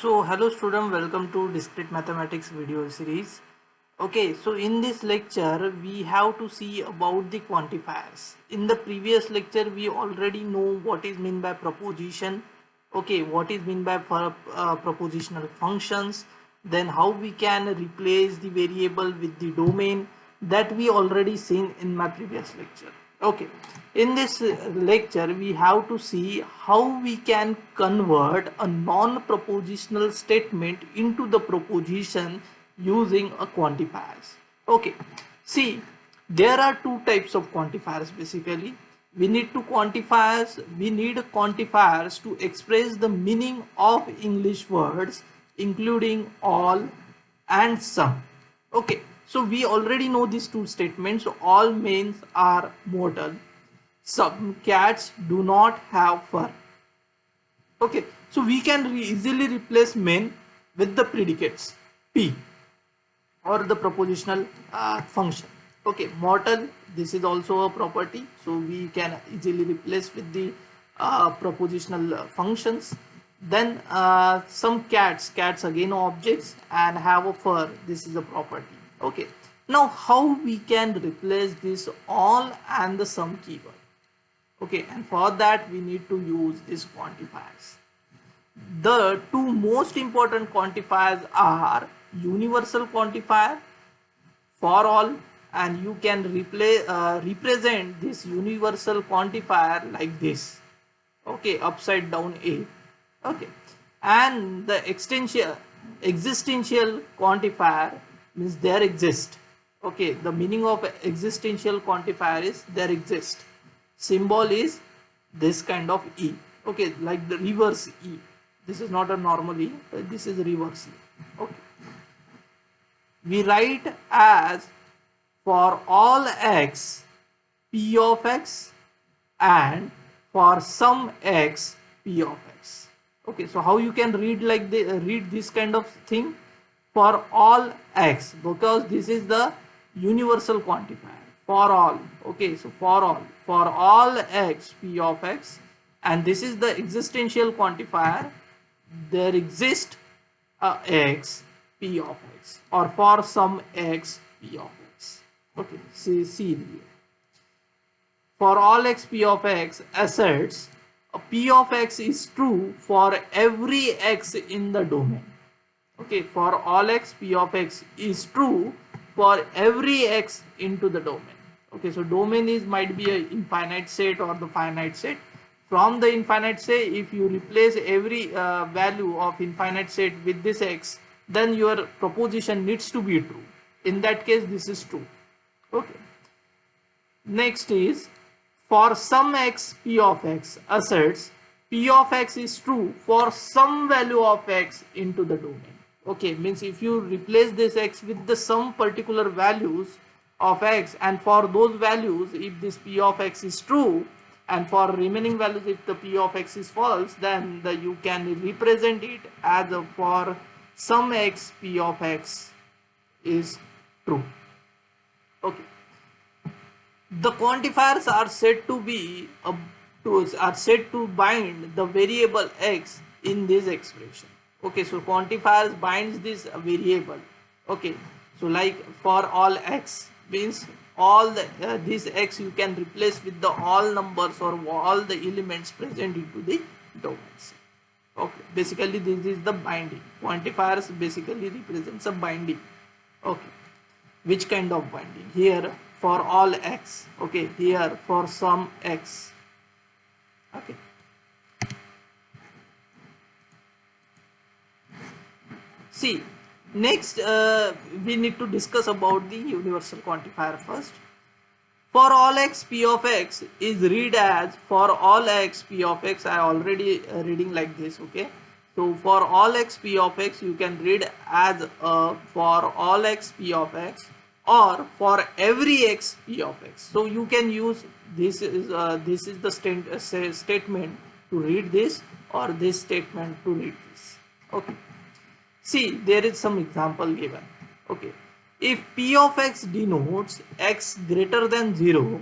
So hello student, welcome to discrete mathematics video series. Okay, so in this lecture we have to see about the quantifiers. In the previous lecture we already know what is meant by proposition. Okay, what is meant by propositional functions, then how we can replace the variable with the domain, that we already seen in my previous lecture. Okay, in this lecture we have to see how we can convert a non-propositional statement into the proposition using a quantifiers. Okay, see, there are two types of quantifiers basically. We need quantifiers to express the meaning of English words, including all and some. Okay, so we already know these two statements. So all males are mortal, some cats do not have fur. Okay, so we can easily replace men with the predicates p or the propositional function. Okay, mortal, this is also a property, so we can easily replace with the propositional functions. Then some cats again objects and have a fur, this is a property. Okay, now how we can replace this all and the some keyword? Okay, and for that we need to use these quantifiers. The two most important quantifiers are universal quantifier for all, and you can represent this universal quantifier like this. Okay, upside down a. Okay, and the existential quantifier means there exist. Okay, the meaning of existential quantifier is there exist. Symbol is this kind of e. Okay, like the reverse e. This is not a normal e, this is reverse e. Okay, we write as for all x p of x and for some x p of x. Okay, so how you can read like the read this kind of thing? For all x, because this is the universal quantifier for all. Okay, so for all x p of x, and this is the existential quantifier, there exist x p of x, or for some x p of x. Okay, see here. For all x p of x asserts p of x is true for every x in the domain. Okay, for all x p of x is true for every x into the domain. Okay, so domain is might be a infinite set or the finite set. From the infinite set, if you replace every value of infinite set with this x, then your proposition needs to be true. In that case, this is true. Okay, next is for some x p of x asserts p of x is true for some value of x into the domain. Okay, means if you replace this x with the some particular values of x, and for those values if this p of x is true, and for remaining values if the p of x is false, then you can represent it as a for some x p of x is true. Okay, the quantifiers are said to be to bind the variable x in this expression. Okay, so quantifiers binds this variable. Okay, so like for all x means all the this x you can replace with the all numbers or all the elements present into the domains. Okay, basically this is the binding. Quantifiers basically represents a binding. Okay, which kind of binding? Here for all x. Okay, here for some x. Okay, see, next we need to discuss about the universal quantifier first. For all x p of x is read as for all x p of x. I already reading like this. Okay, so for all x p of x you can read as for all x p of x or for every x p of x. So you can use this is the statement to read this, or this statement to read this. Okay, see, there is some example given. Okay, if p of x denotes x greater than 0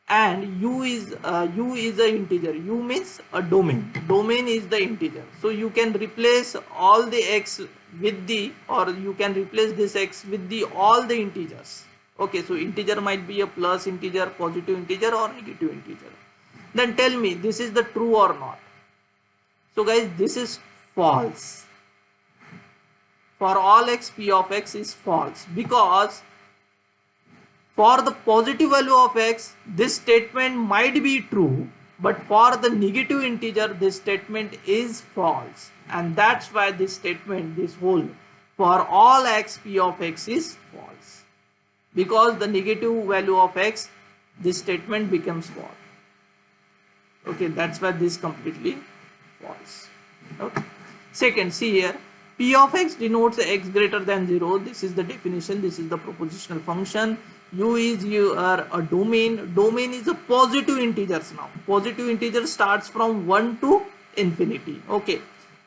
and u is a integer. U means a domain. Domain is the integer. So you can replace all the x with the, or you can replace this x with the all the integers. Okay, so integer might be a plus integer, positive integer, or negative integer. Then tell me, this is the true or not? So guys, this is false. For all x, p of x is false, because for the positive value of x, this statement might be true, but for the negative integer, this statement is false. And that's why this statement, this whole, for all x, p of x is false. Because the negative value of x, this statement becomes false. Okay, that's why this is completely false. Okay. Second, see here, p of x denotes x greater than 0. This is the definition. This is the propositional function. U is a domain. Domain is a positive integers now. Positive integer starts from 1 to infinity. Okay.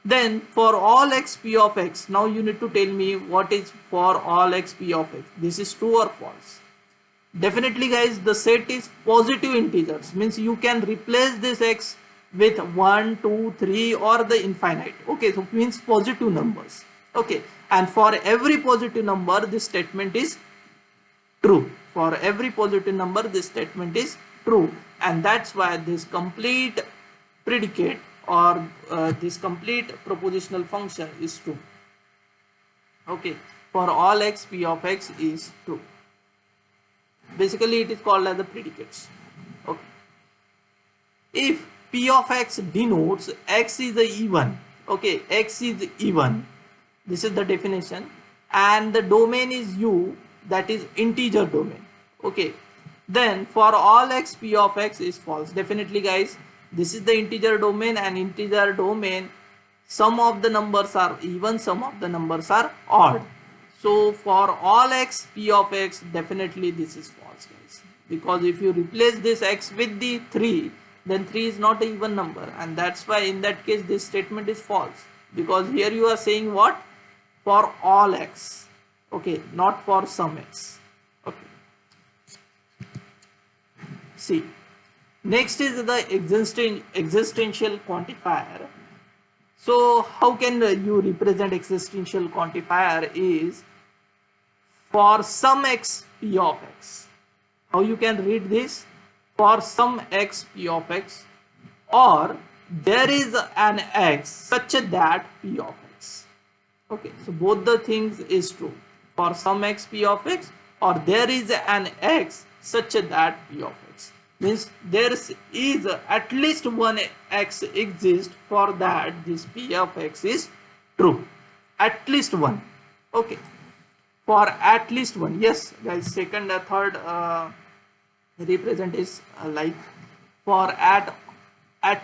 Then for all x, p of x, now you need to tell me what is for all x, p of x. This is true or false? Definitely guys, the set is positive integers, means you can replace this x with 1, 2, 3 or the infinite. Okay, so means positive numbers. Okay, and for every positive number this statement is true. For every positive number this statement is true, and that's why this complete predicate or this complete propositional function is true. Okay, for all x, p of x is true. Basically it is called as the predicates. Okay, if p of x denotes x is the even, okay, x is even, this is the definition, and the domain is u, that is integer domain. Okay, then for all x, p of x is false. Definitely guys, this is the integer domain, and integer domain, some of the numbers are even, some of the numbers are odd. So for all x, p of x, definitely this is false guys, because if you replace this x with the 3, then 3 is not an even number, and that's why in that case this statement is false, because here you are saying what? For all x. Okay, not for some x. Okay, see, next is the existential quantifier. So how can you represent existential quantifier? Is for some x, p of x. How you can read this? For some x, p of x, or there is an x such that p of x. Okay, so both the things is true. For some x, p of x, or there is an x such that p of x. Means there is at least one x exists for that this p of x is true. At least one. Okay, for at least one. Yes guys, second or third represent is like for at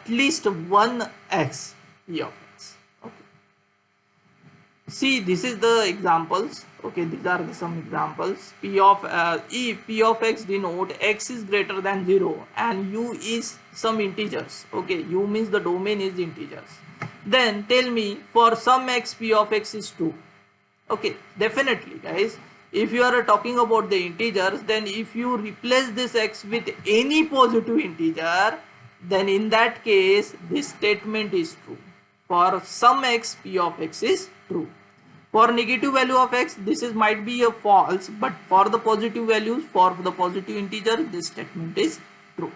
least one x, p of x. Okay, see, this is the examples. Okay, these are some examples. P of x denote x is greater than 0 and u is some integers. Okay, u means the domain is integers. Then tell me, for some x, p of x is true. Okay, definitely guys, if you are talking about the integers, then if you replace this x with any positive integer, then in that case this statement is true. For some x, p of x is true. For negative value of x, this is might be a false, but for the positive values, for the positive integer, this statement is true.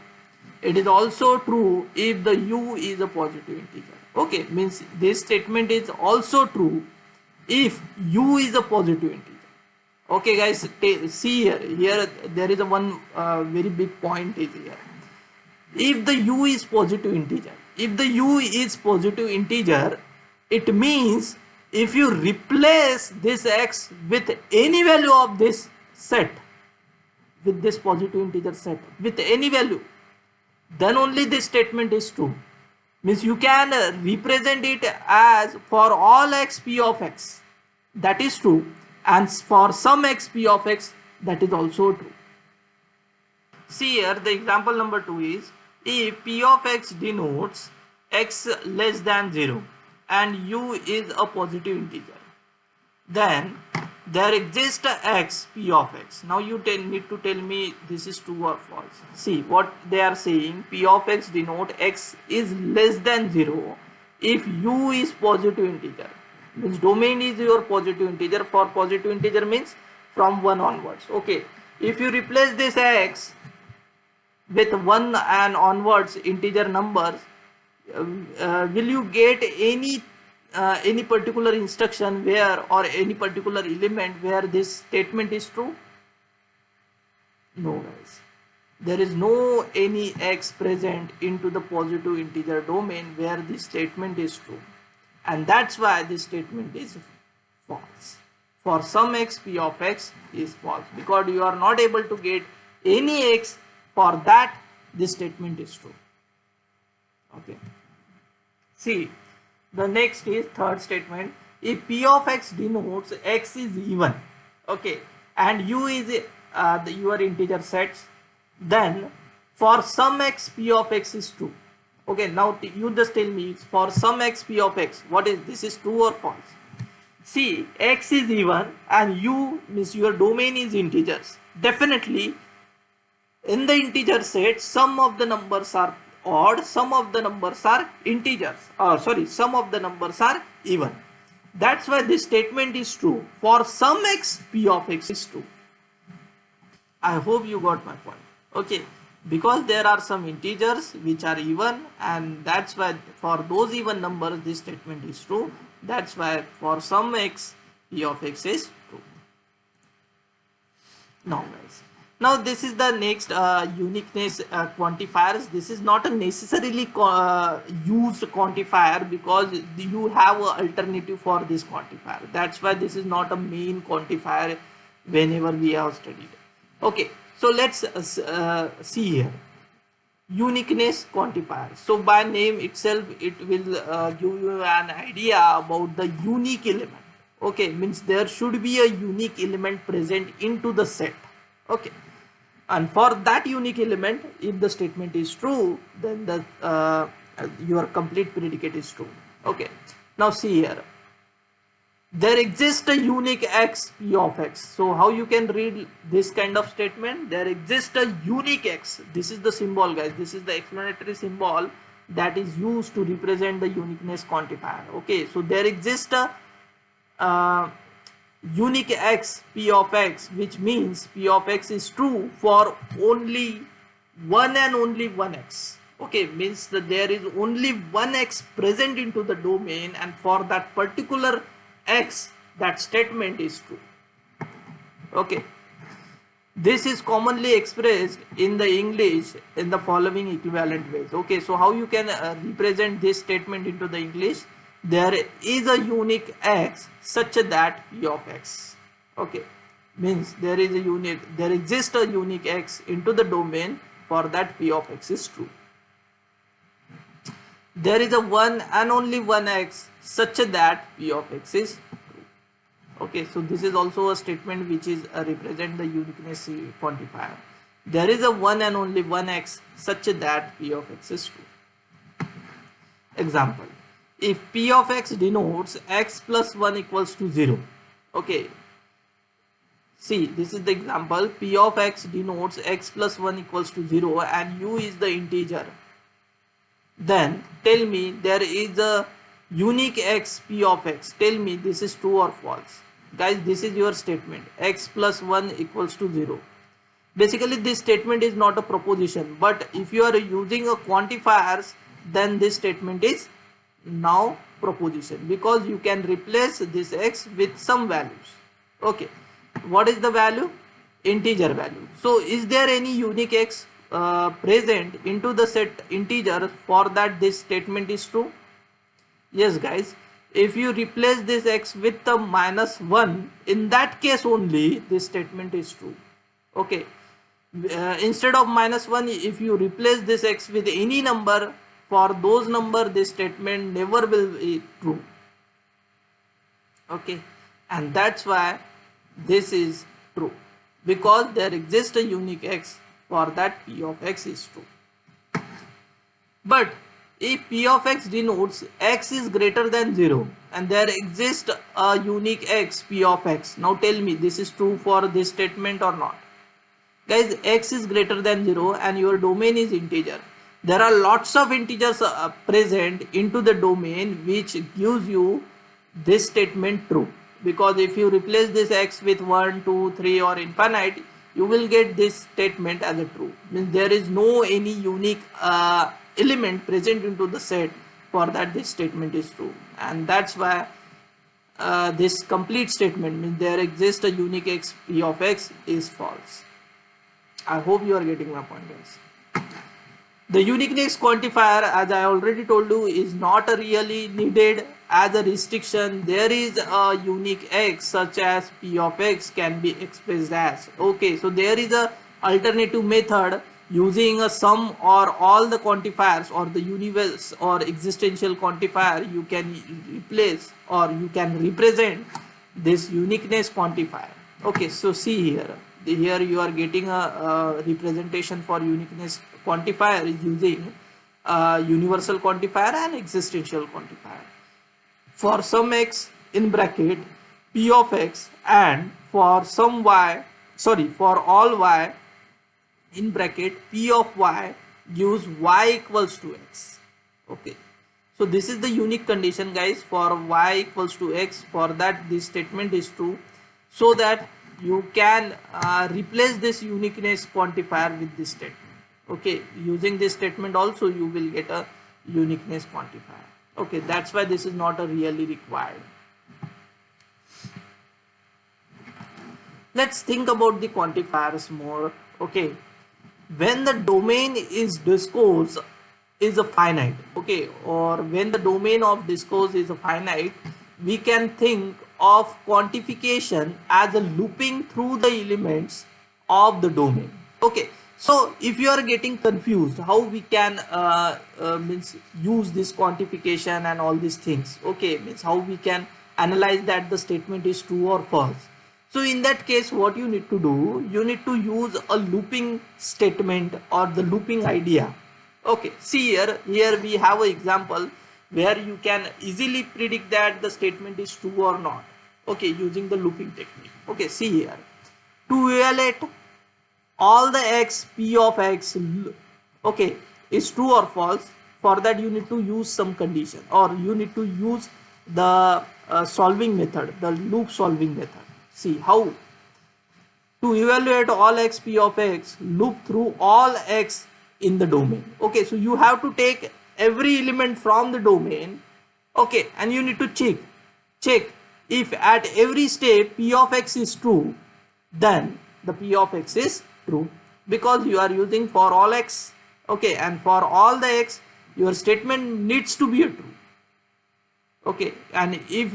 It is also true if the u is a positive integer. Okay, means this statement is also true if u is a positive integer. Okay guys, see here there is a one very big point is here. If the u is positive integer, if the u is positive integer, it means if you replace this x with any value of this set, with this positive integer set, with any value, then only this statement is true. Means you can represent it as for all x, p of x, that is true, and for some x, p of x, that is also true. See here, the example number 2 is, if p of x denotes x less than 0 and u is a positive integer, then there exists a x p of x. Now you need to tell me this is true or false. See what they are saying, p of x denote x is less than 0 if u is positive integer, means domain is your positive integer. For positive integer means from 1 onwards. Okay, if you replace this x with 1 and onwards integer numbers, will you get any particular instruction where, or any particular element where this statement is true? No guys, there is no any x present into the positive integer domain where this statement is true, and that's why this statement is false. For some x, p of x is false, because you are not able to get any x, for that this statement is true. Okay, see the next is third statement. If p of x denotes x is even, okay, and u is your integer sets, then for some x p of x is true. Okay, now you just tell me, for some x p of x, what is this, is true or false? See, x is even and u means your domain is integers. Definitely in the integer set, some of the numbers are odd, some of the numbers are integers, some of the numbers are even. That's why this statement is true. For some x, p of x is true. I hope you got my point. Okay, because there are some integers which are even, and that's why for those even numbers this statement is true. That's why for some x, p of x is true. Now guys, now this is the next uniqueness quantifiers. This is not a necessarily used quantifier, because you have an alternative for this quantifier. That's why this is not a main quantifier whenever we have studied. Okay, so let's see here. Uniqueness quantifier. So by name itself, it will give you an idea about the unique element. Okay, means there should be a unique element present into the set. Okay, and for that unique element, if the statement is true, then the your complete predicate is true. Okay, now see here, there exists a unique x p of x. So how you can read this kind of statement? There exists a unique x. This is the symbol guys, this is the explanatory symbol that is used to represent the uniqueness quantifier. Okay, so there exists a unique x p of x, which means p of x is true for only one and only one x. Okay, means that there is only one x present into the domain, and for that particular x, that statement is true. Okay, this is commonly expressed in the English in the following equivalent ways. Okay, so how you can represent this statement into the English? There is a unique x such that p of x. Okay, means there exists a unique x into the domain, for that p of x is true. There is a one and only one x such that p of x is true. Okay, so this is also a statement which is represent the uniqueness quantifier. There is a one and only one x such that p of x is true. Example, if p of x denotes x plus 1 equals to 0. Okay, see, this is the example. P of x denotes x plus 1 equals to 0 and u is the integer. Then tell me there is a unique x p of x. Tell me this is true or false. Guys, this is your statement, x plus 1 equals to 0. Basically this statement is not a proposition, but if you are using a quantifiers, then this statement is now proposition, because you can replace this x with some values. Okay, what is the value? Integer value. So is there any unique x present into the set integer, for that this statement is true? Yes guys, if you replace this x with the -1, in that case only this statement is true. Okay, instead of -1, if you replace this x with any number, for those number this statement never will be true. Okay, and that's why this is true, because there exists a unique x, for that p of x is true. But if p of x denotes x is greater than 0 and there exists a unique x p of x. Now tell me, this is true for this statement or not? Guys, x is greater than 0 and your domain is integer. There are lots of integers present into the domain, which gives you this statement true, because if you replace this x with 1, 2, 3 or infinite, you will get this statement as a true. Means there is no any unique element present into the set, for that this statement is true. And that's why this complete statement, means there exists a unique x p of x, is false. I hope you are getting my point, guys. The uniqueness quantifier, as I already told you, is not really needed as a restriction. There is a unique x such as p of x can be expressed as. Okay, so there is a alternative method using a sum or all the quantifiers or the universe or existential quantifier. You can replace or you can represent this uniqueness quantifier. Okay, so see here. Here you are getting a representation for uniqueness quantifier using universal quantifier and existential quantifier. For some x in bracket p of x, and for some y, sorry, for all y in bracket p of y gives y equals to x. Okay, so this is the unique condition, guys, for y equals to x. For that this statement is true, so that you can replace this uniqueness quantifier with this statement. Okay, using this statement also you will get a uniqueness quantifier. Okay, that's why this is not a really required. Let's think about the quantifiers more. Okay, when the domain is discourse is a finite, okay, or when the domain of discourse is a finite, we can think of quantification as a looping through the elements of the domain. Okay, so if you are getting confused how we can means use this quantification and all these things, okay, means how we can analyze that the statement is true or false. So in that case, what you need to do, you need to use a looping statement or the looping idea. Okay, see here we have an example where you can easily predict that the statement is true or not. Okay, using the looping technique. Okay, see here, to evaluate all the x p of x, okay, is true or false. For that you need to use some condition, or you need to use the solving method, the loop solving method. See how to evaluate all x p of x, loop through all x in the domain. Okay, so you have to take every element from the domain, okay, and you need to check if at every step p of x is true, then the p of x is true, because you are using for all x. Okay, and for all the x your statement needs to be a true. Okay, and if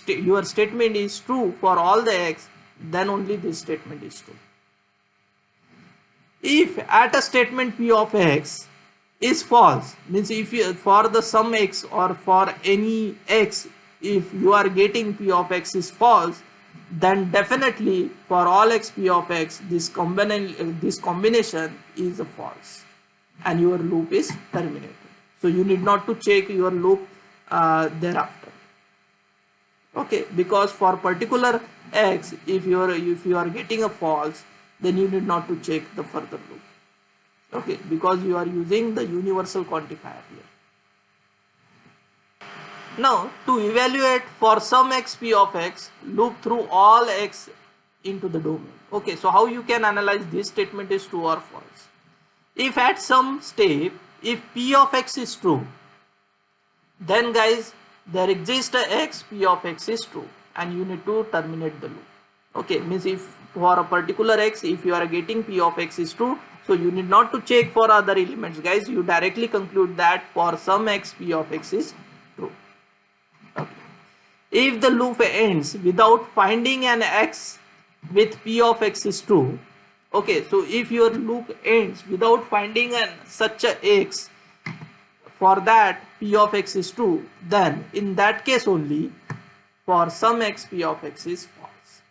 your statement is true for all the x, then only this statement is true. If at a statement p of x is false, means if you, for the sum x or for any x, if you are getting p of x is false, then definitely for all x p of x this combination is a false and your loop is terminated. So you need not to check your loop thereafter. Okay, because for particular x, if you are getting a false, then you need not to check the further loop. Okay, because you are using the universal quantifier here. Now to evaluate for some x p of x, loop through all x into the domain. Okay, so how you can analyze this statement is true or false? If at some step if p of x is true, then guys there exists a x p of x is true and you need to terminate the loop. Okay, means if for a particular x, if you are getting p of x is true, so you need not to check for other elements, guys. You directly conclude that for some x p of x is true. Okay. If the loop ends without finding an x with p of x is true, okay, so if your loop ends without finding an such a x, for that p of x is true, then in that case only for some x p of x is false,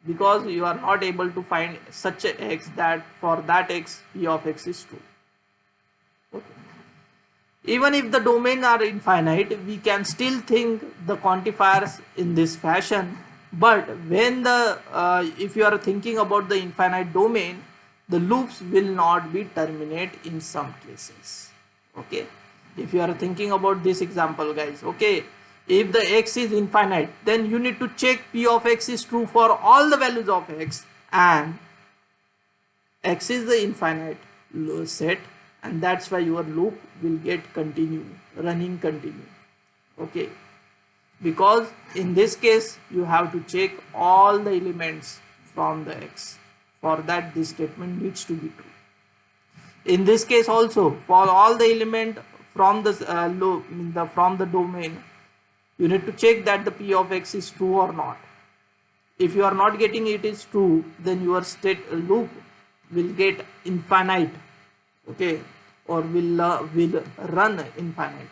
because you are not able to find such a x that for that x p of x is true. Okay. Even if the domain are infinite, we can still think the quantifiers in this fashion. But when the if you are thinking about the infinite domain, the loops will not be terminate in some cases. Okay, if you are thinking about this example, guys. Okay, if the x is infinite, then you need to check p of x is true for all the values of x, and x is the infinite set, and that's why your loop will get continue, running continue. Okay, because in this case you have to check all the elements from the x. For that, this statement needs to be true. In this case also, for all the element from the loop, from the domain, you need to check that the p of x is true or not. If you are not getting it is true, then your state loop will get infinite. Okay, or will run infinite.